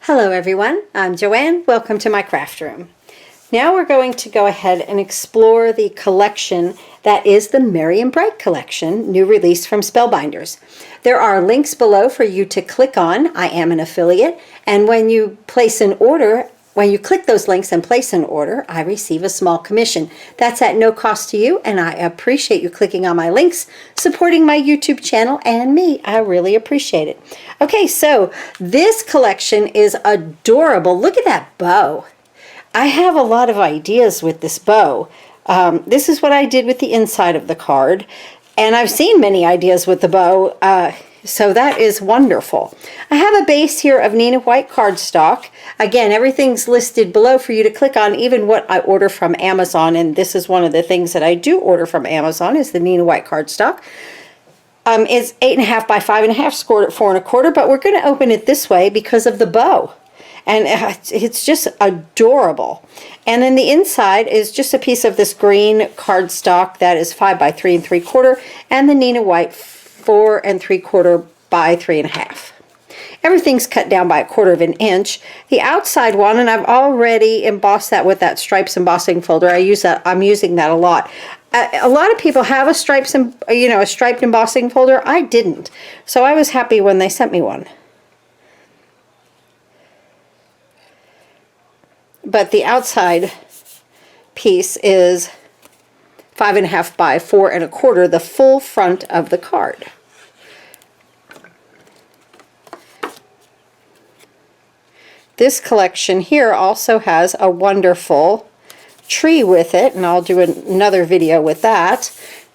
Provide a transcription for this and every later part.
Hello everyone, I'm Joanne. Welcome to my craft room. Now we're going to go ahead and explore the collection that is the Merry and Bright collection, new release from Spellbinders. There are links below for you to click on. I am an affiliate, and when you place an order, when you click those links and place an order, I receive a small commission. That's at no cost to you, and I appreciate you clicking on my links, supporting my YouTube channel and me. I really appreciate it. Okay, so this collection is adorable. Look at that bow. I have a lot of ideas with this bow. This is what I did with the inside of the card, and I've seen many ideas with the bow, so that is wonderful. I have a base here of Nina White cardstock. Again, everything's listed below for you to click on, even what I order from Amazon, and this is one of the things that I do order from Amazon is the Nina White cardstock. It's 8.5 by 5.5, scored at 4 1/4, but we're going to open it this way because of the bow. And it's just adorable. And then the inside is just a piece of this green cardstock that is 5 by 3 3/4, and the Nina White 4 3/4 by 3 1/2. Everything's cut down by 1/4 inch. The outside one, and I've already embossed that with that stripes embossing folder. I'm using that a lot. A lot of people have a striped embossing folder. I didn't, so I was happy when they sent me one. But the outside piece is 5.5 by 4 1/4, the full front of the card. This collection here also has a wonderful tree with it, and I'll do another video with that.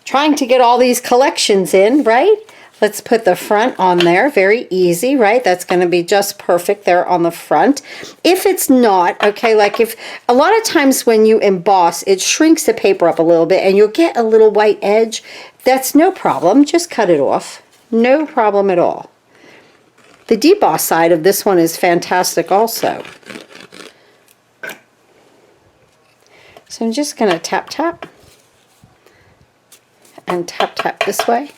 Trying to get all these collections in, right? Let's put the front on there. Very easy, right? That's going to be just perfect there on the front. If it's not, okay, like if a lot of times when you emboss, it shrinks the paper up a little bit and you'll get a little white edge. That's no problem. Just cut it off. No problem at all. The deboss side of this one is fantastic also. So I'm just going to tap, tap, and tap, tap this way.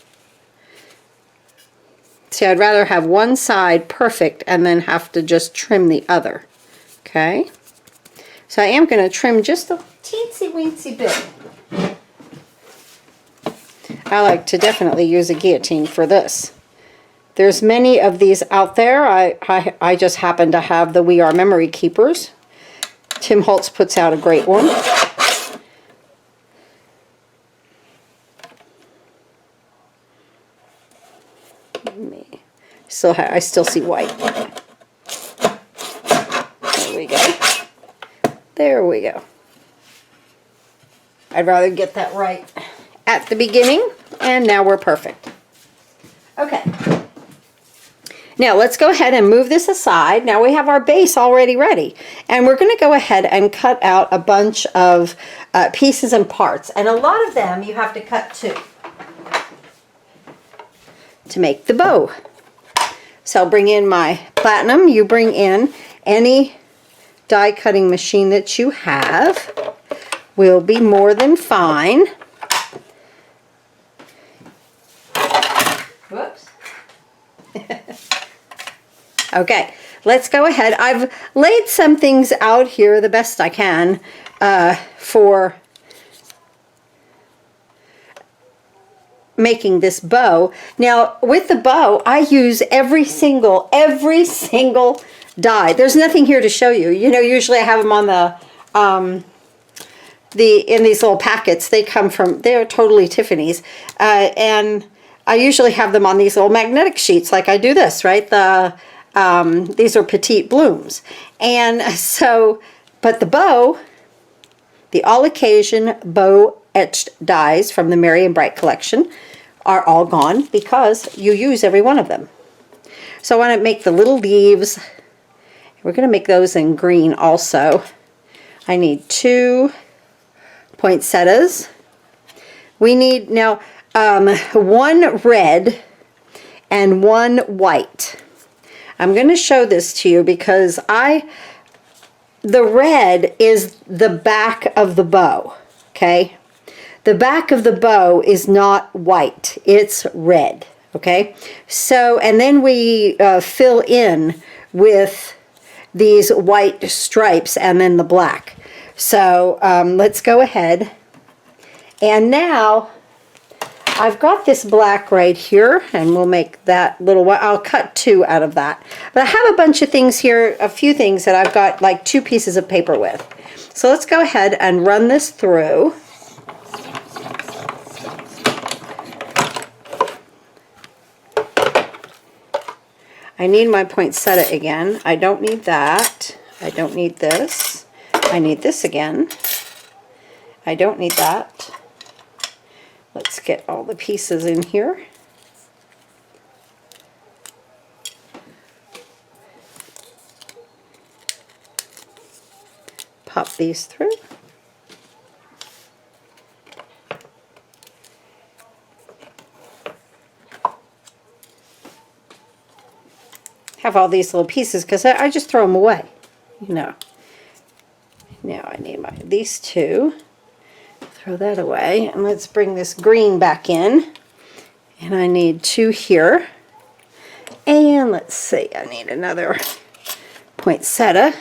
See, I'd rather have one side perfect and then have to just trim the other. Okay? So I am going to trim just a teensy weensy bit. I like to definitely use a guillotine for this. There's many of these out there. I just happen to have the We Are Memory Keepers. Tim Holtz puts out a great one. I still see white. There we go. There we go. I'd rather get that right at the beginning, and now we're perfect. Okay. Now let's go ahead and move this aside. Now we have our base already ready, and we're going to go ahead and cut out a bunch of pieces and parts, and a lot of them you have to cut too to make the bow. So I'll bring in my platinum. You bring in any die cutting machine that you have. Will be more than fine. Whoops. Okay, let's go ahead. I've laid some things out here the best I can for making this bow. Now with the bow, I use every single die. There's nothing here to show you. You know, usually I have them on in these little packets. They come from, they're totally Tiffany's, and I usually have them on these little magnetic sheets like I do this, right? These are Petite blooms. And so, but the bow, the all occasion bow etched dies from the Merry and Bright collection are all gone because you use every one of them. So I want to make the little leaves. We're going to make those in green also. I need 2 poinsettias. We need now 1 red and 1 white. I'm going to show this to you because the red is the back of the bow, okay? The back of the bow is not white, it's red, okay? So, and then we fill in with these white stripes and then the black. So let's go ahead. And now I've got this black right here, and we'll make that little one. I'll cut 2 out of that. But I have a bunch of things here, a few things that I've got like 2 pieces of paper with. So let's go ahead and run this through. I need my poinsettia again. I don't need that. I don't need this. I need this again. I don't need that. Let's get all the pieces in here. Pop these through. Have all these little pieces because I just throw them away, you know. Now I need these 2. Throw that away, and let's bring this green back in. And I need 2 here. And let's see, I need another poinsettia.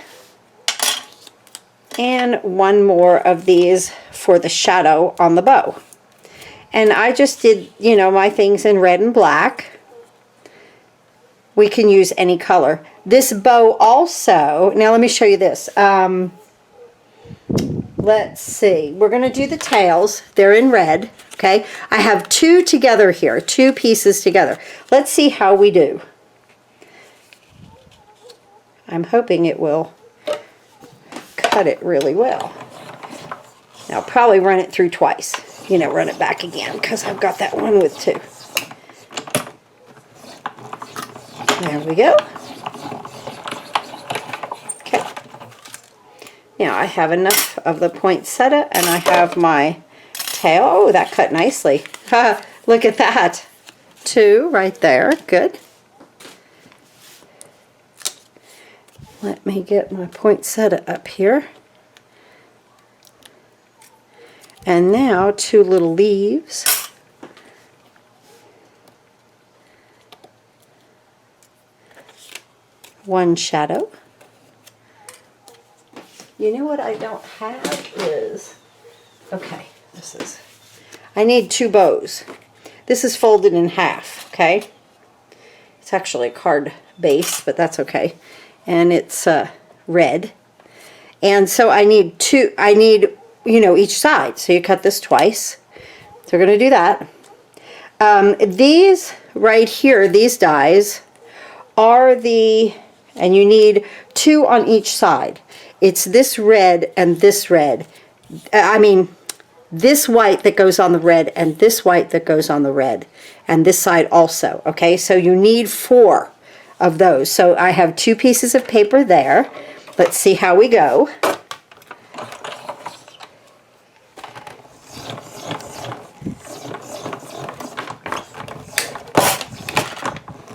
And 1 more of these for the shadow on the bow. And I just did, you know, my things in red and black. We can use any color. This bow also, now let me show you this. Let's see, we're going to do the tails. They're in red, okay? I have 2 together here, 2 pieces together. Let's see how we do. I'm hoping it will cut it really well. Now I'll probably run it through twice. You know, run it back again because I've got that one with 2. There we go. Okay. Now I have enough of the poinsettia and I have my tail. Oh, that cut nicely. Look at that. 2 right there. Good. Let me get my poinsettia up here. And now 2 little leaves. One shadow. You know what I don't have is, okay, I need 2 bows. This is folded in half, okay? It's actually a card base, but that's okay. And it's red. And so I need 2, you know, each side. So you cut this twice. So we're going to do that. These right here, these dies, are the, and you need 2 on each side. It's this red and this red. I mean, this white that goes on the red and this white that goes on the red. And this side also, okay? So you need 4 of those. So I have 2 pieces of paper there. Let's see how we go.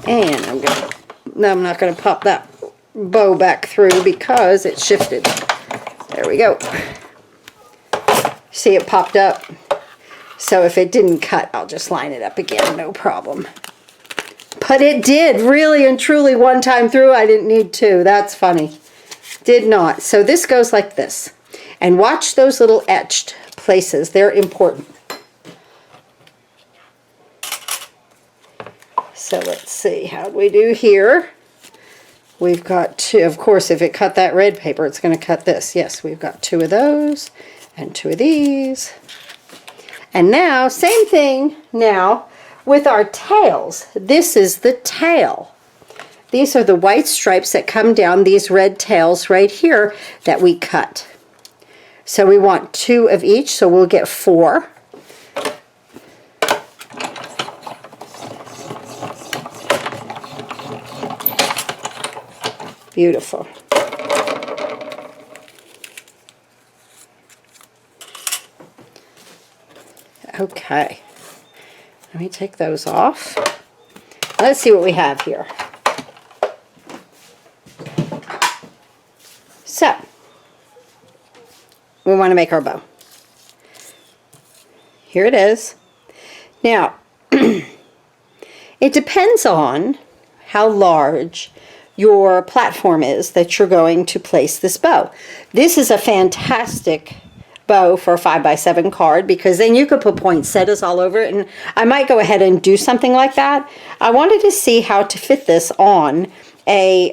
And I'm not going to pop that bow back through because it shifted. There we go. See, it popped up. So if it didn't cut, I'll just line it up again, no problem. But it did, really and truly, one time through. I didn't need 2. That's funny. Did not. So this goes like this. And watch those little etched places. They're important. So let's see, how do we do here? We've got 2, of course, if it cut that red paper, it's going to cut this. Yes, we've got 2 of those and 2 of these. And now, same thing now with our tails. This is the tail. These are the white stripes that come down these red tails right here that we cut. So we want 2 of each, so we'll get 4. Beautiful. Okay. Let me take those off. Let's see what we have here. So, we want to make our bow. Here it is. Now, it depends on how large your platform is that you're going to place this bow. This is a fantastic bow for a 5x7 card, because then you could put poinsettias all over it, and I might go ahead and do something like that. I wanted to see how to fit this on a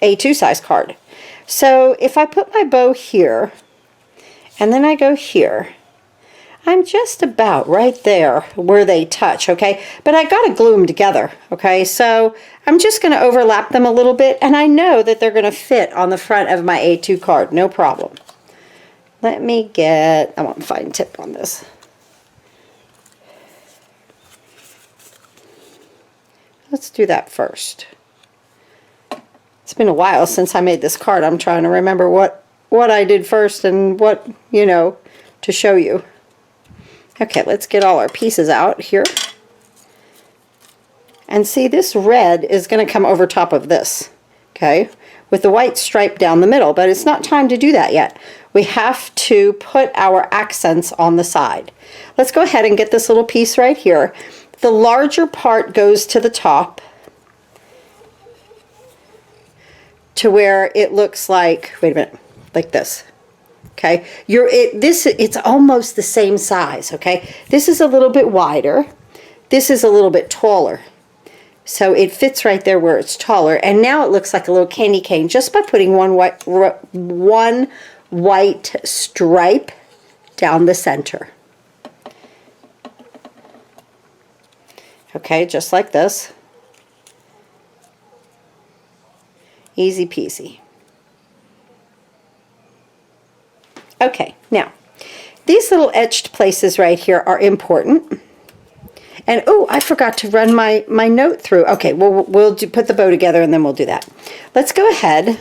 A2 size card. So if I put my bow here and then I go here, I'm just about right there where they touch, okay? But I gotta glue them together, okay? So I'm just gonna overlap them a little bit, and I know that they're gonna fit on the front of my A2 card, no problem. Let me get, I want a fine tip on this. Let's do that first. It's been a while since I made this card. I'm trying to remember what I did first and what, you know, to show you. Okay, let's get all our pieces out here. And see, this red is going to come over top of this, okay, with the white stripe down the middle, but it's not time to do that yet. We have to put our accents on the side. Let's go ahead and get this little piece right here. The larger part goes to the top to where it looks like, wait a minute, like this. Okay, it's almost the same size, okay? This is a little bit wider. This is a little bit taller. So it fits right there where it's taller. And now it looks like a little candy cane just by putting one white stripe down the center. Okay, just like this. Easy peasy. Okay, now, these little etched places right here are important. And, oh, I forgot to run my note through. Okay, we'll put the bow together and then we'll do that. Let's go ahead.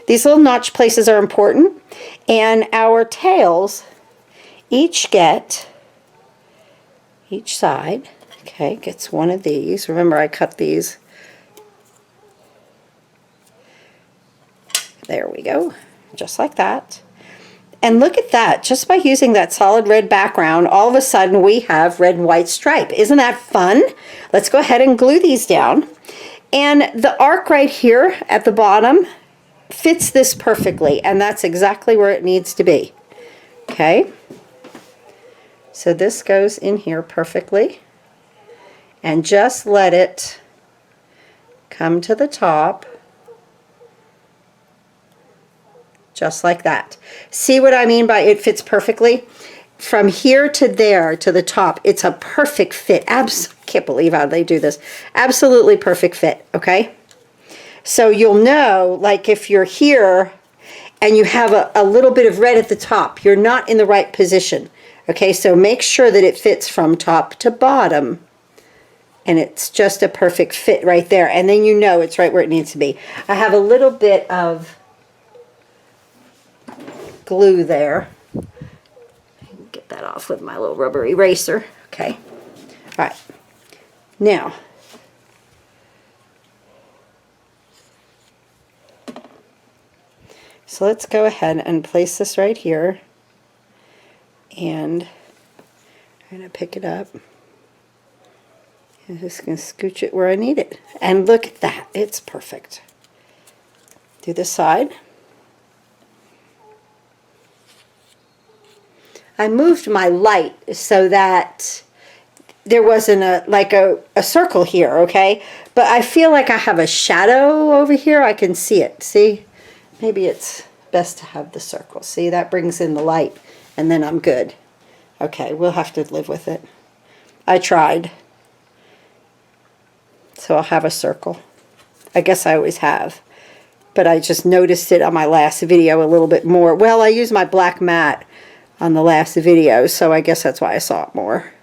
These little notch places are important. And our tails each get, each side, okay, gets one of these. Remember, I cut these. There we go, just like that. And look at that, just by using that solid red background, all of a sudden we have red and white stripe. Isn't that fun? Let's go ahead and glue these down. And the arc right here at the bottom fits this perfectly, and that's exactly where it needs to be. Okay, so this goes in here perfectly. And just let it come to the top. Just like that. See what I mean by it fits perfectly? From here to there to the top, it's a perfect fit. Can't believe how they do this. Absolutely perfect fit, okay? So you'll know, like if you're here and you have a little bit of red at the top, you're not in the right position. Okay, so make sure that it fits from top to bottom. And it's just a perfect fit right there. And then you know it's right where it needs to be. I have a little bit of glue there. Get that off with my little rubber eraser. Okay. All right. Now, so let's go ahead and place this right here. And I'm going to pick it up. I'm just going to scooch it where I need it. And look at that. It's perfect. Do this side. I moved my light so that there wasn't a circle here, okay? But I feel like I have a shadow over here. I can see it. See? Maybe it's best to have the circle. See, that brings in the light, and then I'm good. Okay, we'll have to live with it. I tried. So I'll have a circle. I guess I always have. But I just noticed it on my last video a little bit more. Well, I used my black matte on the last video, so I guess that's why I saw it more.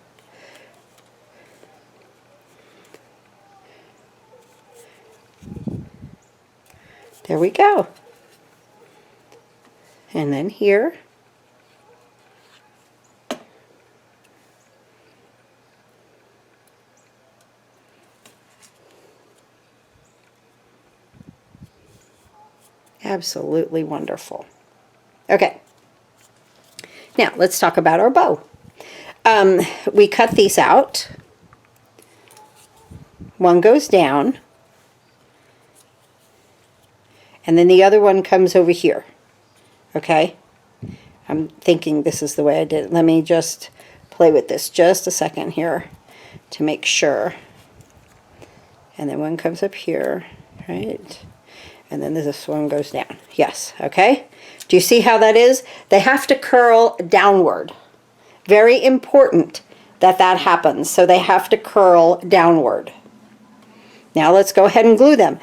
There we go. And then here. Absolutely wonderful. Okay. Now, let's talk about our bow. We cut these out. One goes down. And then the other one comes over here. Okay? I'm thinking this is the way I did it. Let me just play with this just a second here to make sure. And then one comes up here, right? And then this one goes down. Yes, okay? Do you see how that is? They have to curl downward. Very important that that happens. So they have to curl downward. Now let's go ahead and glue them.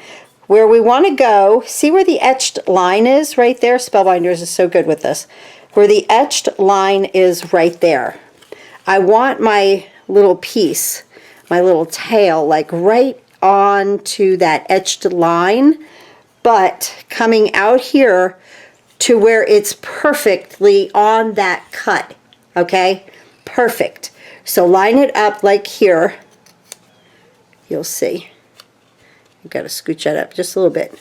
Where we want to go, see where the etched line is right there? Spellbinders is so good with this. Where the etched line is right there. I want my little piece, my little tail, like right onto that etched line, but coming out here to where it's perfectly on that cut, okay? Perfect. So line it up like here. You'll see. You've got to scooch that up just a little bit.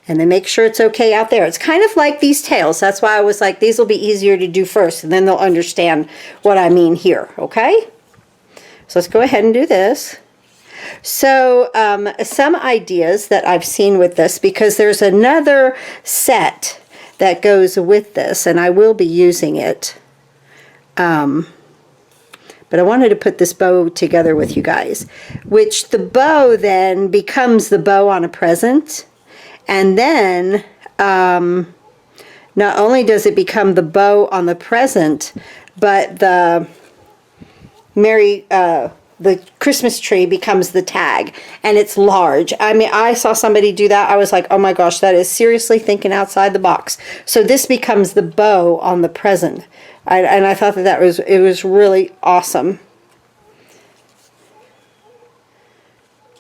And then make sure it's okay out there. It's kind of like these tails. That's why I was like, these will be easier to do first, and then they'll understand what I mean here, okay? So let's go ahead and do this. So some ideas that I've seen with this, because there's another set that goes with this, and I will be using it. But I wanted to put this bow together with you guys, which the bow then becomes the bow on a present. And then not only does it become the bow on the present, but the Christmas tree becomes the tag, and it's large. I mean, I saw somebody do that. I was like, oh my gosh, that is seriously thinking outside the box. So this becomes the bow on the present. And I thought that it was really awesome.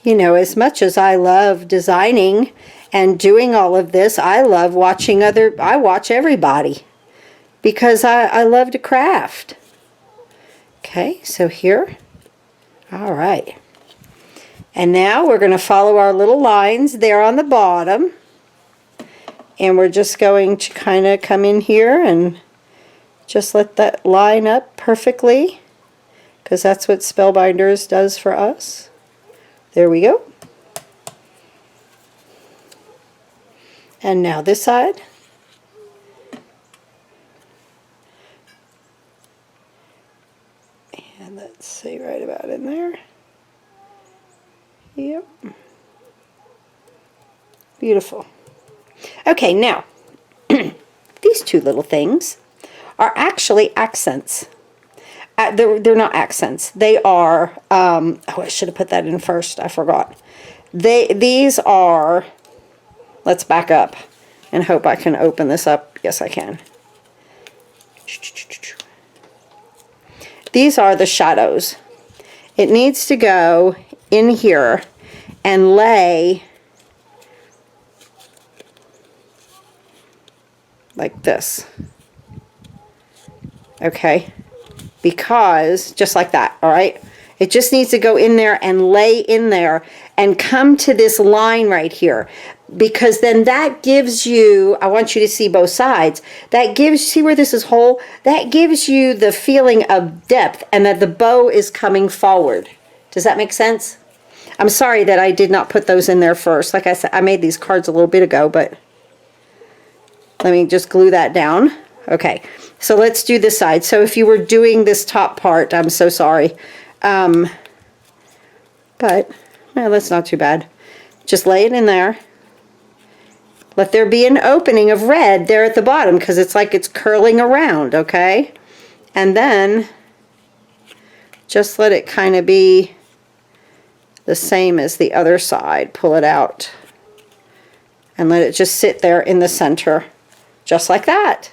You know, as much as I love designing and doing all of this, I love watching I watch everybody because I love to craft. Okay, so here. All right. And now we're going to follow our little lines there on the bottom. And we're just going to kind of come in here and just let that line up perfectly, because that's what Spellbinders does for us. There we go. And now this side. And let's see, right about in there. Yep. Beautiful. Okay, now, these two little things are actually accents. They're not accents. They are, oh, I should have put that in first. I forgot. These are, let's back up and hope I can open this up. Yes, I can. These are the shadows. It needs to go in here and lay like this. Okay, because just like that, all right? It just needs to go in there and lay in there and come to this line right here, because then that gives you, I want you to see both sides, that gives, see where this is whole? That gives you the feeling of depth and that the bow is coming forward. Does that make sense? I'm sorry that I did not put those in there first. Like I said, I made these cards a little bit ago, but let me just glue that down. Okay, so let's do this side. So if you were doing this top part, I'm so sorry. But well, that's not too bad. Just lay it in there. Let there be an opening of red there at the bottom, because it's like it's curling around, okay? And then just let it kind of be the same as the other side. Pull it out and let it just sit there in the center, just like that.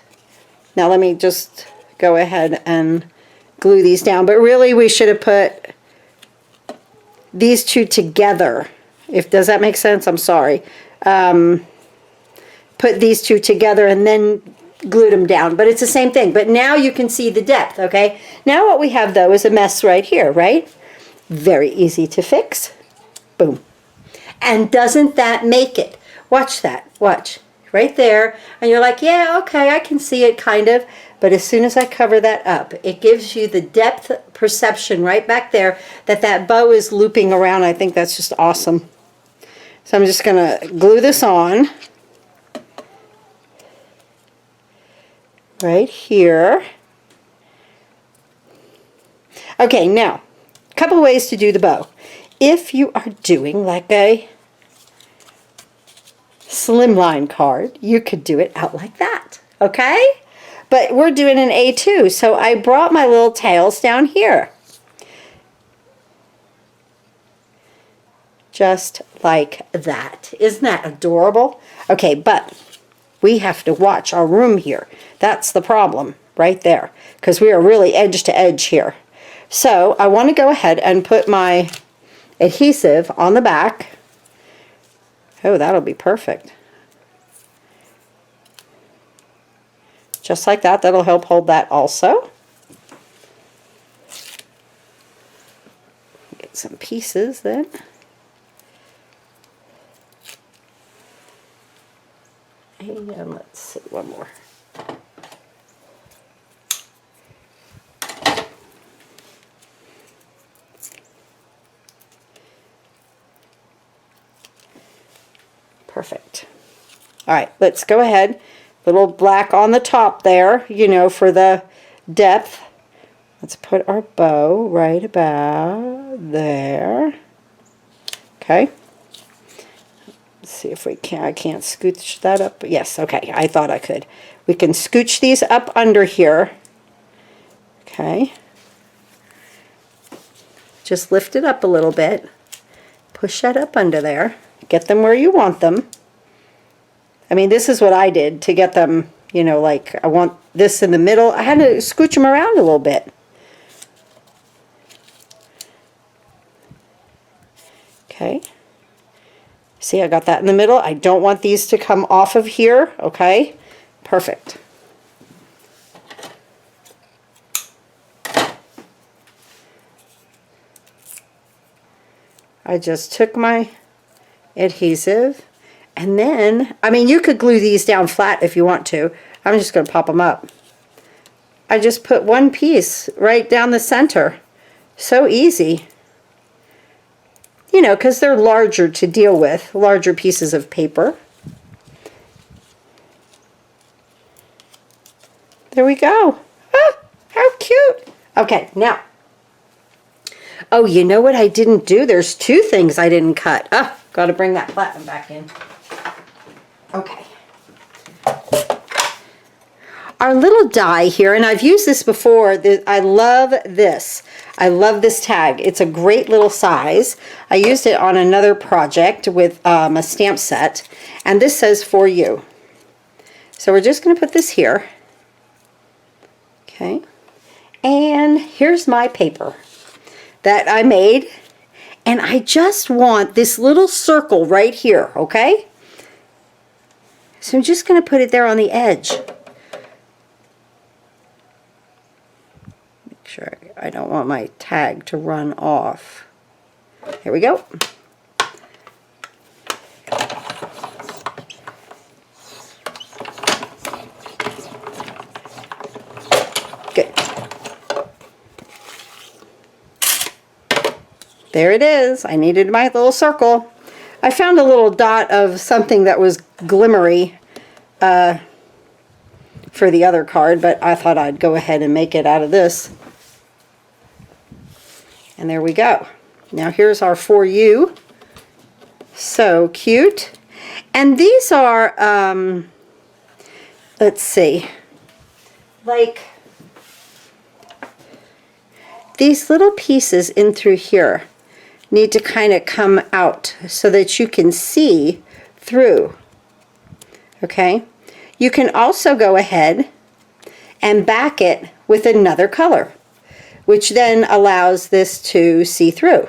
Now let me just go ahead and glue these down. But really we should have put these two together. Does that make sense? I'm sorry. Put these two together and then glued them down. But it's the same thing. But now you can see the depth, okay? Now what we have though is a mess right here, right? Very easy to fix. Boom. And doesn't that make it? Watch that. Watch. Right there, and you're like, yeah, okay, I can see it kind of, but as soon as I cover that up, it gives you the depth perception right back there that that bow is looping around. I think that's just awesome. So I'm just gonna glue this on. right here. Okay, now, a couple ways to do the bow. If you are doing like a slimline card, you could do it out like that, okay? But we're doing an A2, so I brought my little tails down here. Just like that. Isn't that adorable? Okay, but we have to watch our room here. That's the problem right there, because we are really edge to edge here. So I want to go ahead and put my adhesive on the back. Oh, that'll be perfect. Just like that. That'll help hold that also. Get some pieces then. And let's see, one more. Perfect. All right, let's go ahead. Little black on the top there, you know, for the depth. Let's put our bow right about there. Okay. Let's see if we can. I can't scooch that up. Yes, okay. I thought I could. We can scooch these up under here. Okay. Just lift it up a little bit. Push that up under there. Get them where you want them. I mean, this is what I did to get them, you know, like I want this in the middle. I had to scooch them around a little bit. Okay. See, I got that in the middle. I don't want these to come off of here. Okay. Perfect. I just took my adhesive, and then, I mean, you could glue these down flat if you want to. I'm just going to pop them up. I just put one piece right down the center. So easy. You know, because they're larger to deal with, larger pieces of paper. There we go. Ah, how cute. Okay, now. Oh, you know what I didn't do? There's two things I didn't cut. Ah, got to bring that platinum back in. Okay. Our little die here, and I've used this before. I love this. I love this tag. It's a great little size. I used it on another project with a stamp set, and this says "For You." So we're just going to put this here. Okay. And here's my paper that I made, and I just want this little circle right here, okay? So I'm just going to put it there on the edge. Make sure I don't want my tag to run off. Here we go. Good. There it is. I needed my little circle. I found a little dot of something that was glimmery for the other card, but I thought I'd go ahead and make it out of this. And there we go. Now here's our "For You." So cute. And these are, let's see, like these little pieces in through here need to kind of come out so that you can see through. Okay? You can also go ahead and back it with another color, which then allows this to see through.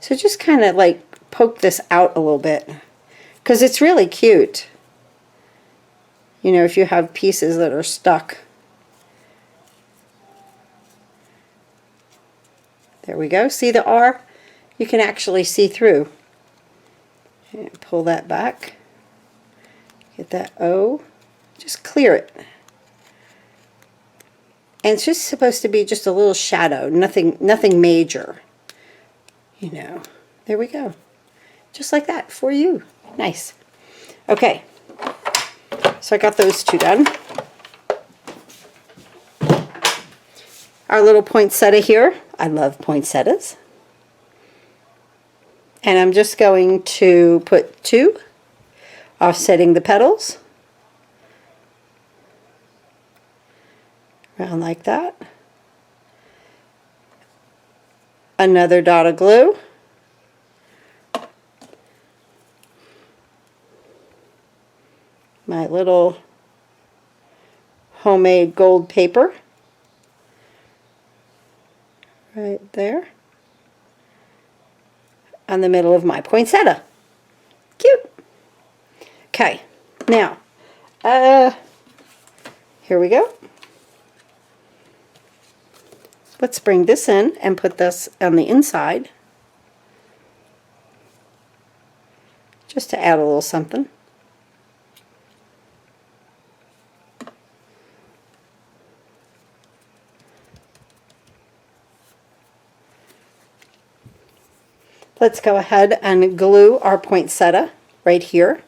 So just kind of like poke this out a little bit, because it's really cute. You know, if you have pieces that are stuck. There we go. See the R? You can actually see through. And pull that back. Get that O. Just clear it. And it's just supposed to be just a little shadow, nothing major. You know. There we go. Just like that, "For You." Nice. Okay. So I got those two done. Our little poinsettia here. I love poinsettias. And I'm just going to put 2, offsetting the petals. Around like that. Another dot of glue. My little homemade gold paper. Right there. On the middle of my poinsettia. Cute. Okay, now, here we go. Let's bring this in and put this on the inside. Just to add a little something. Let's go ahead and glue our poinsettia right here.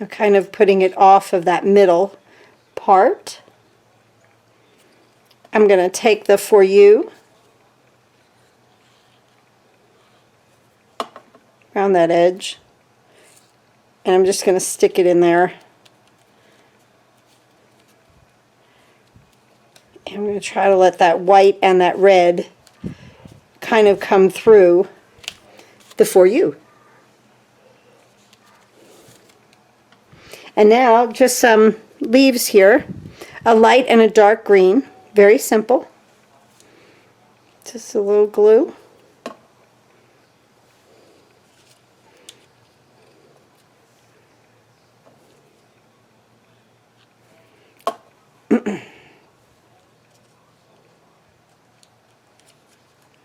I'm kind of putting it off of that middle part. I'm going to take the For You around that edge, and I'm just going to stick it in there. I'm going to try to let that white and that red kind of come through the For You. And now just some leaves here, a light and a dark green, very simple. Just a little glue.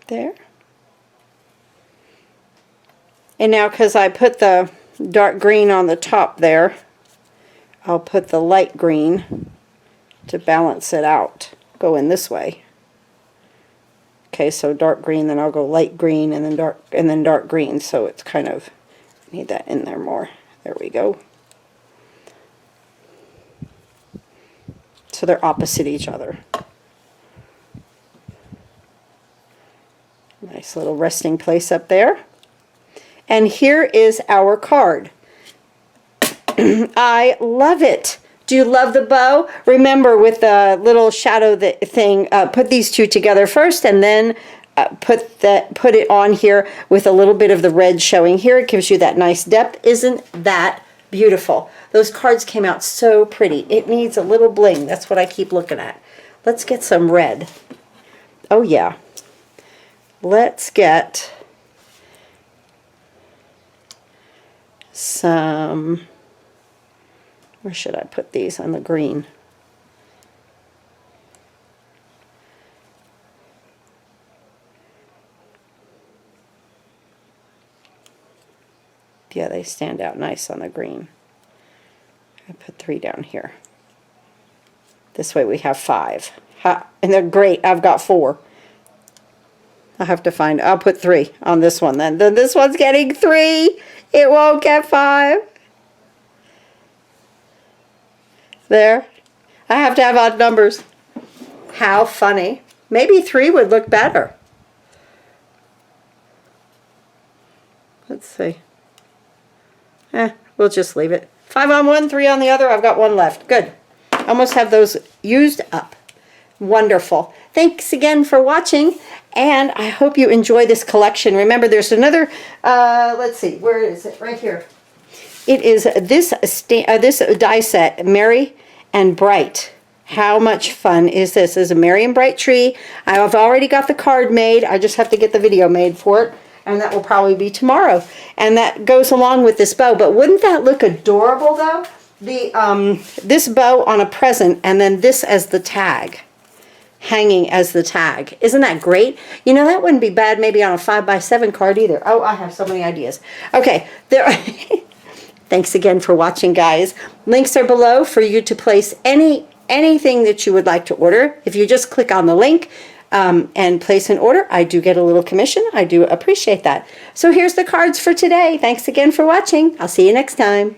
There. And now, because I put the dark green on the top there, I'll put the light green to balance it out. Go in this way. Okay, so dark green, then I'll go light green, and then dark green. So it's kind of, I need that in there more. There we go. So they're opposite each other. Nice little resting place up there. And here is our card. I love it. Do you love the bow? Remember, with the little shadow thing, put these two together first, and then put it on here with a little bit of the red showing here. It gives you that nice depth. Isn't that beautiful? Those cards came out so pretty. It needs a little bling. That's what I keep looking at. Let's get some red. Oh yeah. Let's get some, where should I put these on the green? Yeah, they stand out nice on the green. I put 3 down here. This way we have 5. Ha, and they're great. I've got 4. I'll have to find, I'll put 3 on this one then. Then this one's getting 3. It won't get 5. There. I have to have odd numbers. How funny. Maybe 3 would look better. Let's see. We'll just leave it. 5 on one, 3 on the other. I've got 1 left. Good. Almost have those used up. Wonderful. Thanks again for watching, and I hope you enjoy this collection. Remember, there's another, let's see, where is it? Right here. It is this die set, Merry and Bright. How much fun is this? This is a Merry and Bright tree. I've already got the card made. I just have to get the video made for it, and that will probably be tomorrow. And that goes along with this bow. But wouldn't that look adorable, though? This bow on a present, and then this as the tag. Hanging as the tag. Isn't that great? You know, that wouldn't be bad maybe on a 5x7 card either. Oh, I have so many ideas. Okay, there. Thanks again for watching, guys. Links are below for you to place anything that you would like to order. If you just click on the link, and place an order, I do get a little commission. I do appreciate that. So here's the cards for today. Thanks again for watching. I'll see you next time.